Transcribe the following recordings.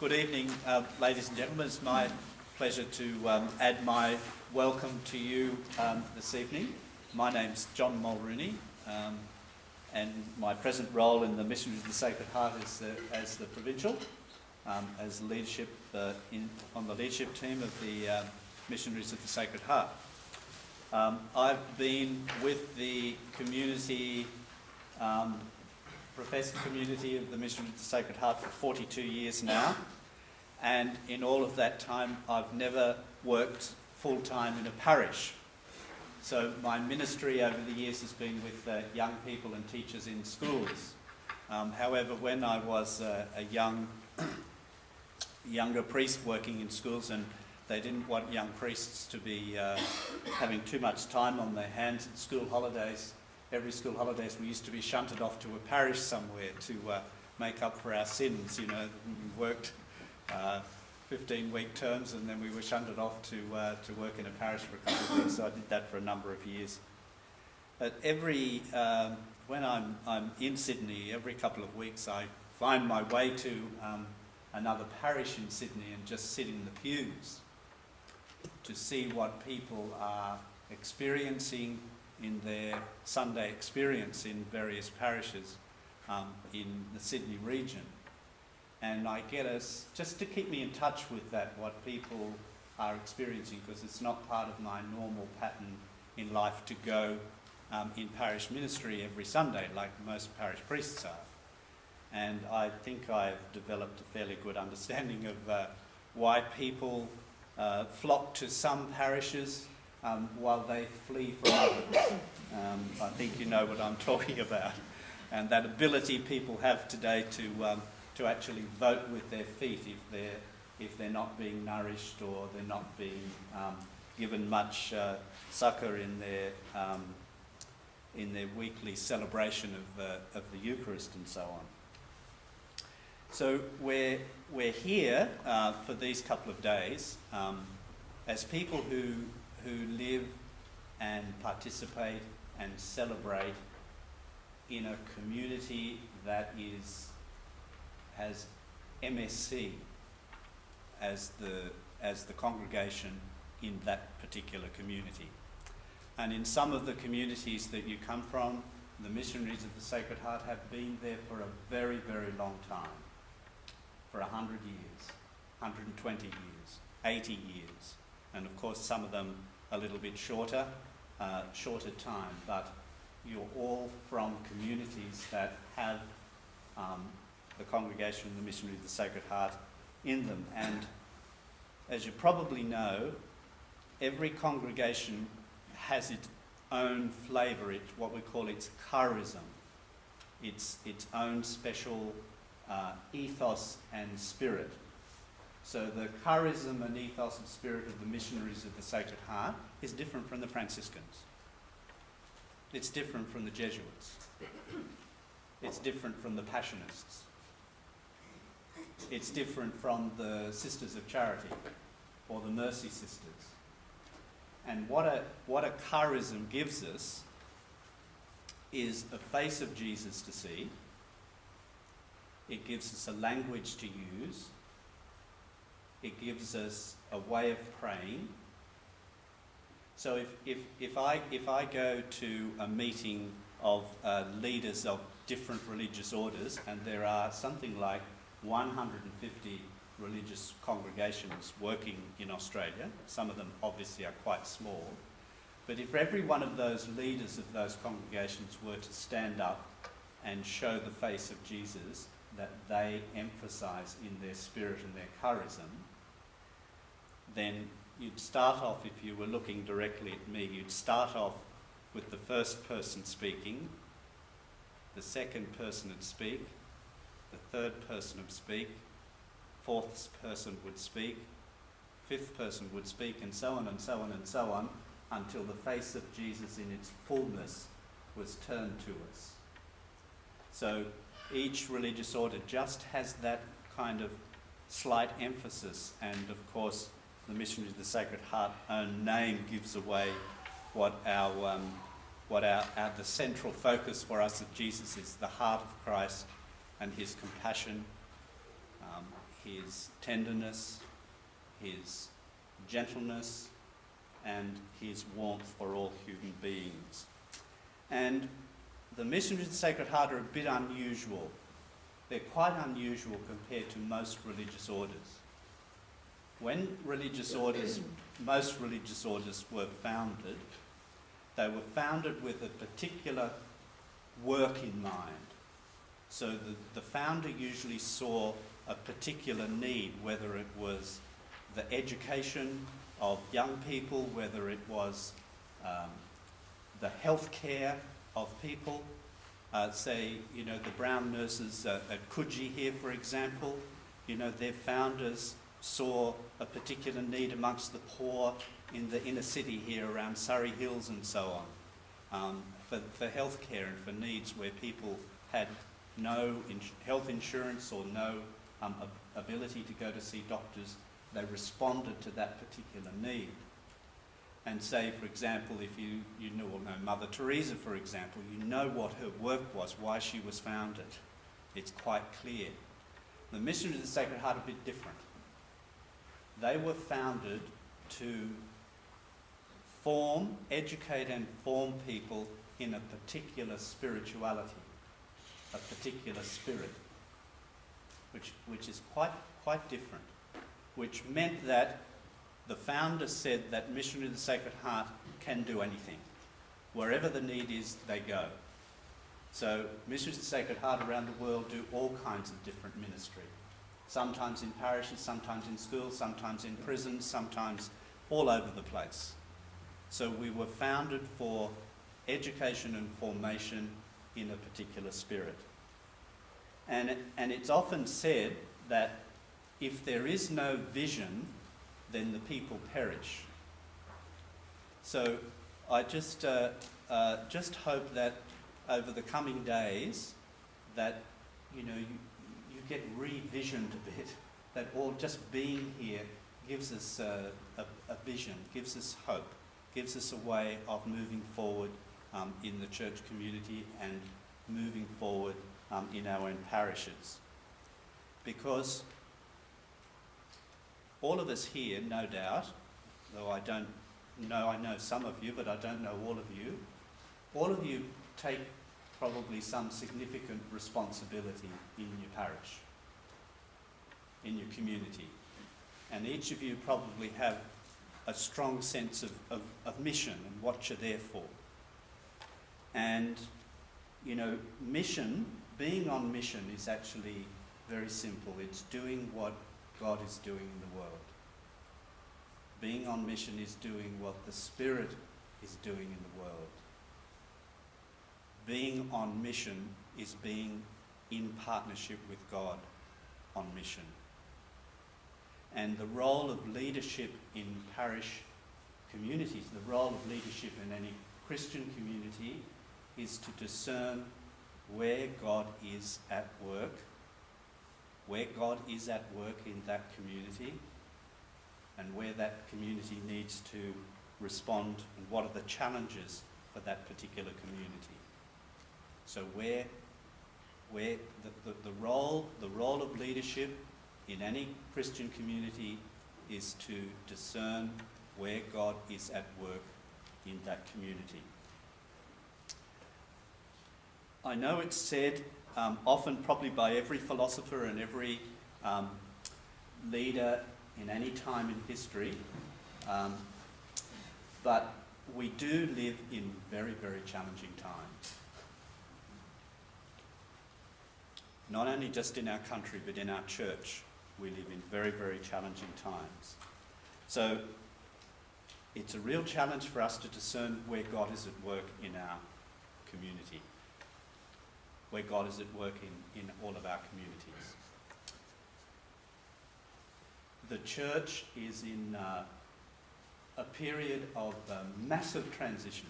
Good evening, ladies and gentlemen. It's my pleasure to add my welcome to you this evening. My name's John Mulrooney, and my present role in the Missionaries of the Sacred Heart is as the provincial, as leadership on the leadership team of the Missionaries of the Sacred Heart. I've been with the community, professed community of the Missionaries of the Sacred Heart for 42 years now, and in all of that time I've never worked full-time in a parish. So my ministry over the years has been with young people and teachers in schools. However, when I was a younger priest working in schools, and they didn't want young priests to be having too much time on their hands at school holidays, every school holidays we used to be shunted off to a parish somewhere to make up for our sins. You know, we worked 15-week terms and then we were shunted off to work in a parish for a couple of weeks. So I did that for a number of years. But when I'm in Sydney, every couple of weeks I find my way to another parish in Sydney and just sit in the pews to see what people are experiencing in their Sunday experience in various parishes in the Sydney region. And I get us, just to keep me in touch with that, what people are experiencing, because it's not part of my normal pattern in life to go in parish ministry every Sunday like most parish priests are. And I think I've developed a fairly good understanding of why people flock to some parishes while they flee from others. I think you know what I'm talking about. And that ability people have today to actually vote with their feet if they're not being nourished or they're not being given much succour in their weekly celebration of the Eucharist and so on. So we're here for these couple of days as people who live and participate and celebrate in a community that has MSC as the congregation in that particular community. And in some of the communities that you come from, the Missionaries of the Sacred Heart have been there for a very, very long time. For 100 years, 120 years, 80 years, and of course some of them a little bit shorter time, but you're all from communities that have the congregation of the Missionaries of the Sacred Heart in them. And as you probably know, every congregation has its own flavour, what we call its charism, its own special ethos and spirit. So the charism and ethos and spirit of the Missionaries of the Sacred Heart is different from the Franciscans. It's different from the Jesuits. It's different from the Passionists. It's different from the Sisters of Charity or the Mercy Sisters. And what a charism gives us is a face of Jesus to see. It gives us a language to use. It gives us a way of praying. So if I go to a meeting of leaders of different religious orders, and there are something like 150 religious congregations working in Australia, some of them obviously are quite small, but if every one of those leaders of those congregations were to stand up and show the face of Jesus that they emphasise in their spirit and their charism, then you'd start off, if you were looking directly at me, you'd start off with the first person speaking, the second person would speak, the third person would speak, fourth person would speak, fifth person would speak, and so on and so on and so on, until the face of Jesus in its fullness was turned to us. So each religious order just has that kind of slight emphasis, and of course the Missionaries of the Sacred Heart own name gives away what the central focus for us of Jesus is: the heart of Christ and his compassion his tenderness, his gentleness, and his warmth for all human beings. And the missionaries of the Sacred Heart are a bit unusual. They're quite unusual compared to most religious orders. When most religious orders were founded, they were founded with a particular work in mind. So the founder usually saw a particular need, whether it was the education of young people, whether it was the health care of people. Say, the brown nurses at Coogee here, for example, their founders saw a particular need amongst the poor in the inner city here around Surrey Hills and so on, for health care and for needs where people had no health insurance or no ability to go to see doctors. They responded to that particular need. And say, for example, if you know Mother Teresa, for example, you know what her work was, why she was founded. It's quite clear. The missionaries of the Sacred Heart are a bit different. They were founded to educate and form people in a particular spirituality, a particular spirit, which is quite different, which meant that the founder said that missionaries of the Sacred Heart can do anything. Wherever the need is, they go. So missionaries of the Sacred Heart around the world do all kinds of different ministry. Sometimes in parishes, sometimes in schools, sometimes in prisons, sometimes all over the place. So we were founded for education and formation in a particular spirit. And it's often said that if there is no vision, then the people perish. So I just hope that over the coming days that you get revisioned a bit, that all just being here gives us a vision, gives us hope, gives us a way of moving forward in the church community and moving forward in our own parishes. Because all of us here, no doubt, though I know some of you, but I don't know all of you take probably some significant responsibility in your parish, in your community. And each of you probably have a strong sense of mission and what you're there for. And, being on mission is actually very simple. It's doing what God is doing in the world. Being on mission is doing what the Spirit is doing in the world. Being on mission is being in partnership with God on mission. And the role of leadership in parish communities, the role of leadership in any Christian community is to discern where God is at work, in that community, and where that community needs to respond, and what are the challenges for that particular community. So where the role of leadership in any Christian community is to discern where God is at work in that community. I know it's said often, probably by every philosopher and every leader in any time in history, but we do live in very, very challenging times. Not only just in our country, but in our church, we live in very, very challenging times. So it's a real challenge for us to discern where God is at work in our community, where God is at work in all of our communities. The church is in a period of massive transition.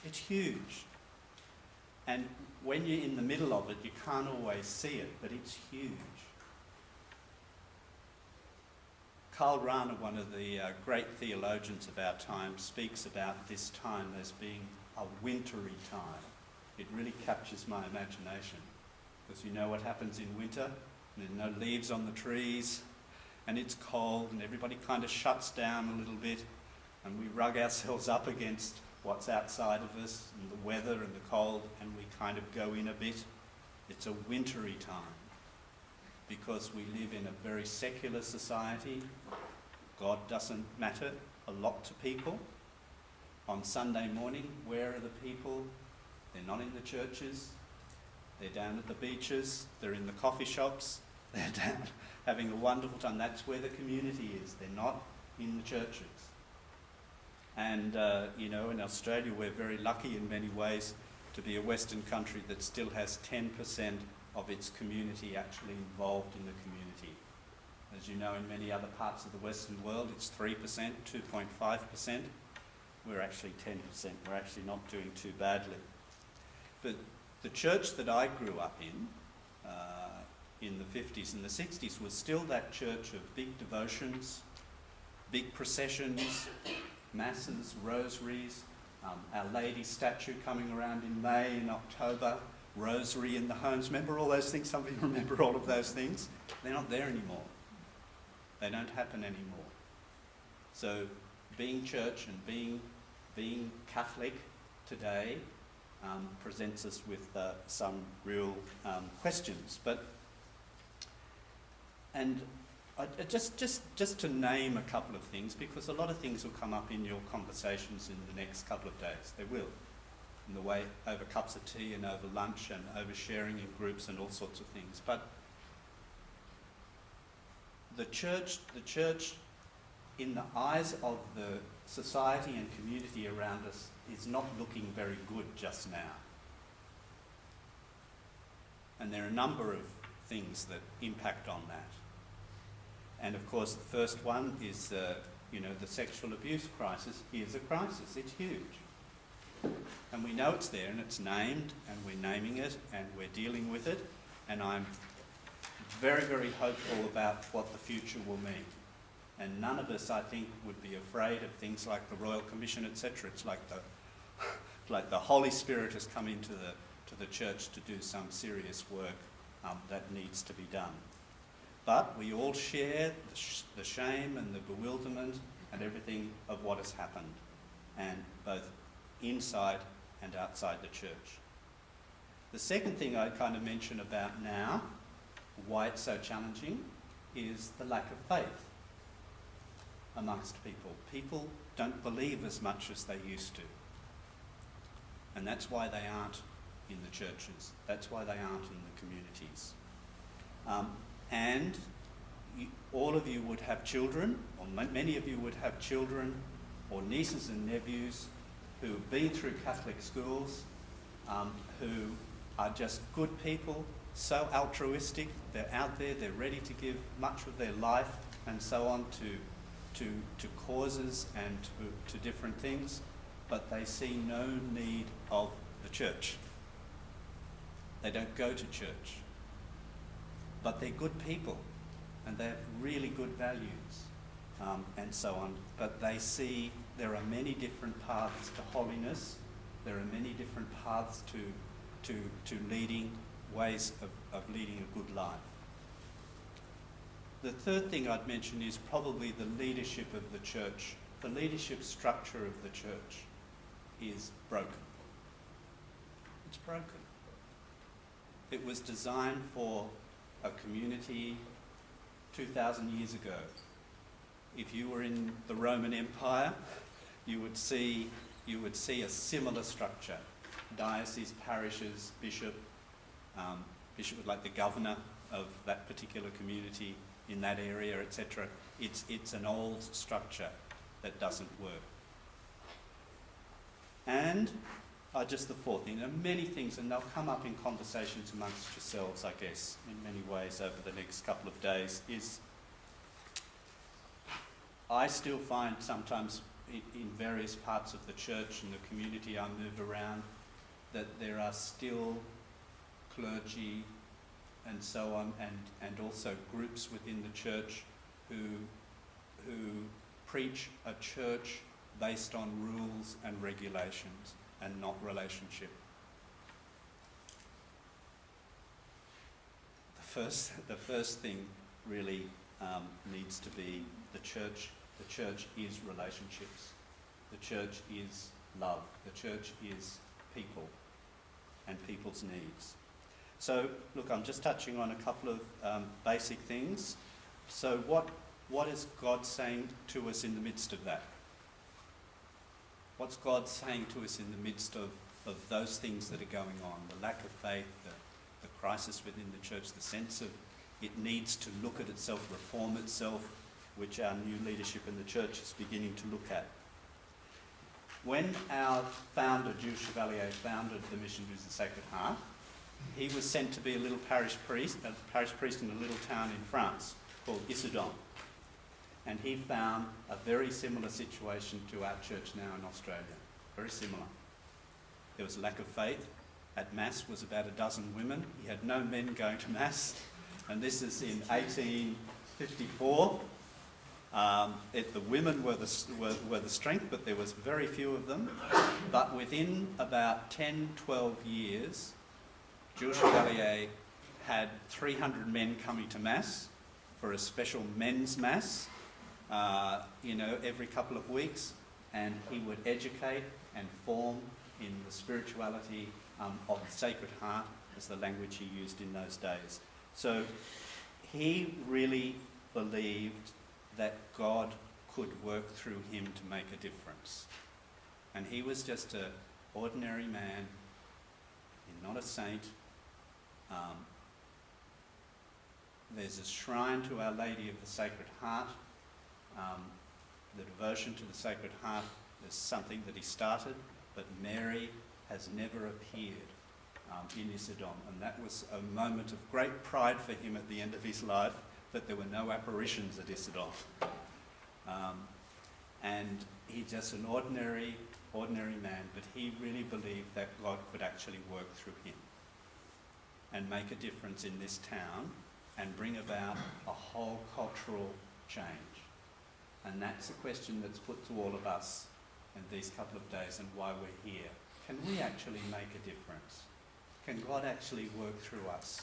It's huge. And when you're in the middle of it, you can't always see it, but it's huge. Karl Rahner, one of the great theologians of our time, speaks about this time as being a wintry time. It really captures my imagination, because you know what happens in winter? There's no leaves on the trees, and it's cold, and everybody kind of shuts down a little bit, and we rug ourselves up against what's outside of us, and the weather and the cold, and we kind of go in a bit. It's a wintry time, because we live in a very secular society. God doesn't matter a lot to people. On Sunday morning, where are the people? They're not in the churches. They're down at the beaches. They're in the coffee shops. They're down having a wonderful time. That's where the community is. They're not in the churches. And, in Australia, we're very lucky in many ways to be a Western country that still has 10% of its community actually involved in the community. As you know, in many other parts of the Western world, it's 3%, 2.5%. We're actually 10%. We're actually not doing too badly. But the church that I grew up in the 50s and the 60s, was still that church of big devotions, big processions, masses, rosaries, Our Lady statue coming around in May and October, rosary in the homes. Remember all those things? Some of you remember all of those things? They're not there anymore. They don't happen anymore. So being church and being Catholic today presents us with some real questions. Just to name a couple of things, because a lot of things will come up in your conversations in the next couple of days. They will. In the way over cups of tea and over lunch and over sharing in groups and all sorts of things. But the church, in the eyes of the society and community around us, is not looking very good just now. And there are a number of things that impact on that. And of course, the first one is, the sexual abuse crisis is a crisis. It's huge. And we know it's there, and it's named, and we're naming it, and we're dealing with it. And I'm very, very hopeful about what the future will mean. And none of us, I think, would be afraid of things like the Royal Commission, etc. It's like the Holy Spirit has come into the church to do some serious work that needs to be done. But we all share the shame and the bewilderment and everything of what has happened, and both inside and outside the church. The second thing I kind of mention about now, why it's so challenging, is the lack of faith amongst people. People don't believe as much as they used to. And that's why they aren't in the churches. That's why they aren't in the communities. And all of you would have children, or many of you would have children or nieces and nephews who have been through Catholic schools, who are just good people, so altruistic, they're out there, they're ready to give much of their life and so on to causes and to different things, but they see no need of the church. They don't go to church. But they're good people, and they have really good values, and so on. But they see there are many different paths to holiness. There are many different paths to leading ways of leading a good life. The third thing I'd mention is probably the leadership of the church. The leadership structure of the church is broken. It's broken. It was designed for a community 2,000 years ago. If you were in the Roman Empire, you would see a similar structure. Diocese, parishes, bishop was like the governor of that particular community in that area, etc. It's an old structure that doesn't work. And just the fourth thing, there are many things, and they'll come up in conversations amongst yourselves, I guess, in many ways over the next couple of days, is I still find sometimes in various parts of the church and the community I move around that there are still clergy and so on, and also groups within the church who preach a church based on rules and regulations and not relationship. The the first thing really needs to be the church. The church is relationships. The church is love. The church is people and people's needs. So, look, I'm just touching on a couple of basic things. So what is God saying to us in the midst of that? What's God saying to us in the midst of those things that are going on? The lack of faith, the crisis within the church, the sense of it needs to look at itself, reform itself, which our new leadership in the church is beginning to look at. When our founder, Jules Chevalier, founded the Missionaries of the Sacred Heart, he was sent to be a little parish priest in a little town in France called Issoudun. And he found a very similar situation to our church now in Australia. Very similar. There was a lack of faith. At Mass was about a dozen women. He had no men going to Mass. And this is in 1854. The women were the strength, but there was very few of them. But within about 10, 12 years, Jules Chevalier had 300 men coming to Mass for a special men's Mass, every couple of weeks, and he would educate and form in the spirituality of the Sacred Heart, as the language he used in those days. So he really believed that God could work through him to make a difference. And he was just an ordinary man, not a saint. There's a shrine to Our Lady of the Sacred Heart. The devotion to the Sacred Heart is something that he started, but Mary has never appeared in Issoudun. And that was a moment of great pride for him at the end of his life, that there were no apparitions at Issoudun. And he's just an ordinary man, but he really believed that God could actually work through him and make a difference in this town and bring about a whole cultural change. And that's a question that's put to all of us in these couple of days and why we're here. Can we actually make a difference? Can God actually work through us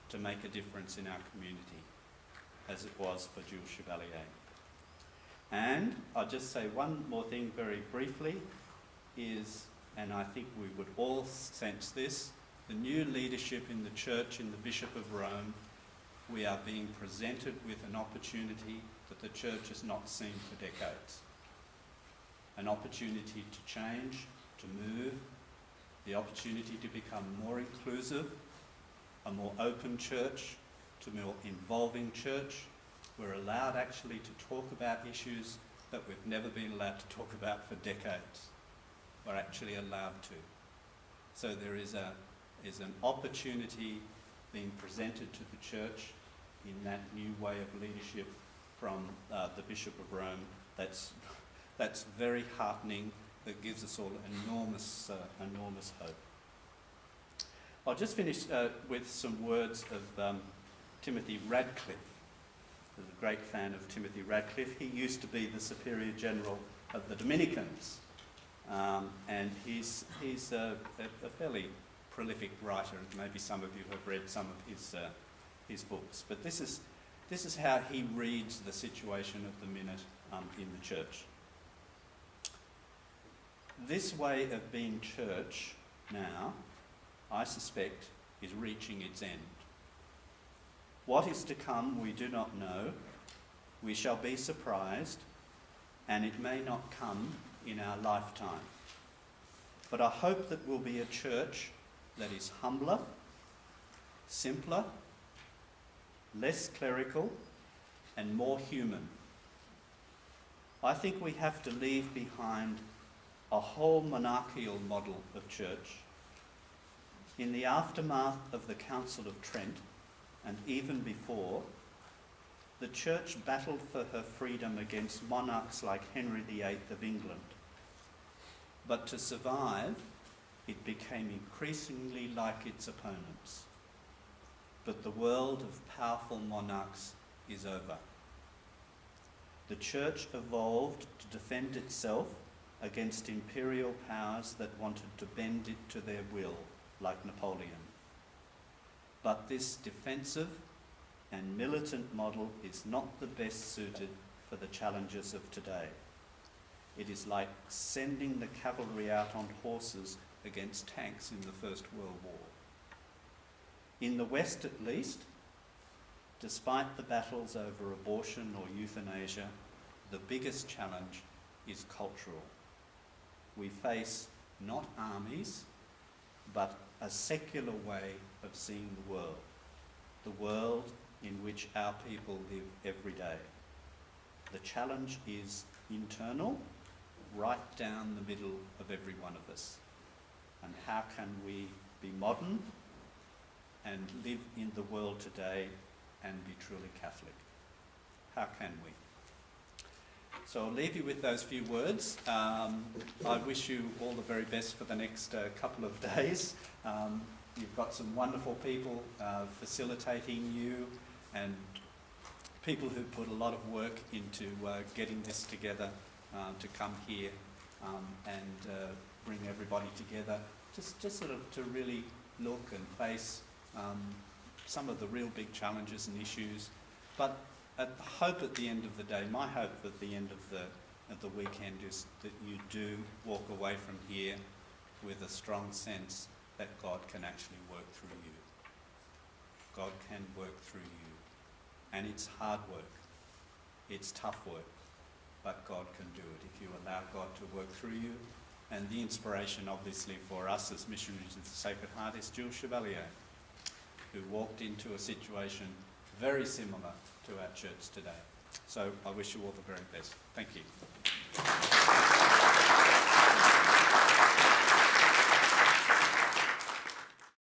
to make a difference in our community, as it was for Jules Chevalier? And I'll just say one more thing very briefly is, and I think we would all sense this, the new leadership in the church, in the Bishop of Rome, we are being presented with an opportunity that the church has not seen for decades. An opportunity to change, to move, the opportunity to become more inclusive, a more open church, to a more involving church. We're allowed actually to talk about issues that we've never been allowed to talk about for decades. We're actually allowed to. So there is an opportunity being presented to the church in that new way of leadership from the Bishop of Rome. That's very heartening. That gives us all enormous hope. I'll just finish with some words of Timothy Radcliffe. I was a great fan of Timothy Radcliffe. He used to be the Superior General of the Dominicans, and he's a fairly prolific writer. Maybe some of you have read some of his books, but this is how he reads the situation of the minute in the church. This way of being church now, I suspect, is reaching its end. What is to come we do not know. We shall be surprised, and it may not come in our lifetime. But I hope that we'll be a church that is humbler, simpler, less clerical, and more human. I think we have to leave behind a whole monarchical model of church. In the aftermath of the Council of Trent, and even before, the church battled for her freedom against monarchs like Henry VIII of England. But to survive, it became increasingly like its opponents. But the world of powerful monarchs is over. The church evolved to defend itself against imperial powers that wanted to bend it to their will, like Napoleon. But this defensive and militant model is not the best suited for the challenges of today. It is like sending the cavalry out on horses against tanks in the First World War. In the West at least, despite the battles over abortion or euthanasia, the biggest challenge is cultural. We face not armies, but a secular way of seeing the world in which our people live every day. The challenge is internal, right down the middle of every one of us. And how can we be modern and live in the world today and be truly Catholic? How can we? So I'll leave you with those few words. I wish you all the very best for the next couple of days. You've got some wonderful people facilitating you, and people who put a lot of work into getting this together to come here and bring everybody together, just sort of to really look and face some of the real big challenges and issues. But I hope at the end of the day, my hope at the end of the weekend is that you do walk away from here with a strong sense that God can actually work through you. God can work through you. And it's hard work. It's tough work. But God can do it if you allow God to work through you. And the inspiration, obviously, for us as missionaries of the Sacred Heart is Jules Chevalier, who walked into a situation very similar to our church today. So I wish you all the very best. Thank you.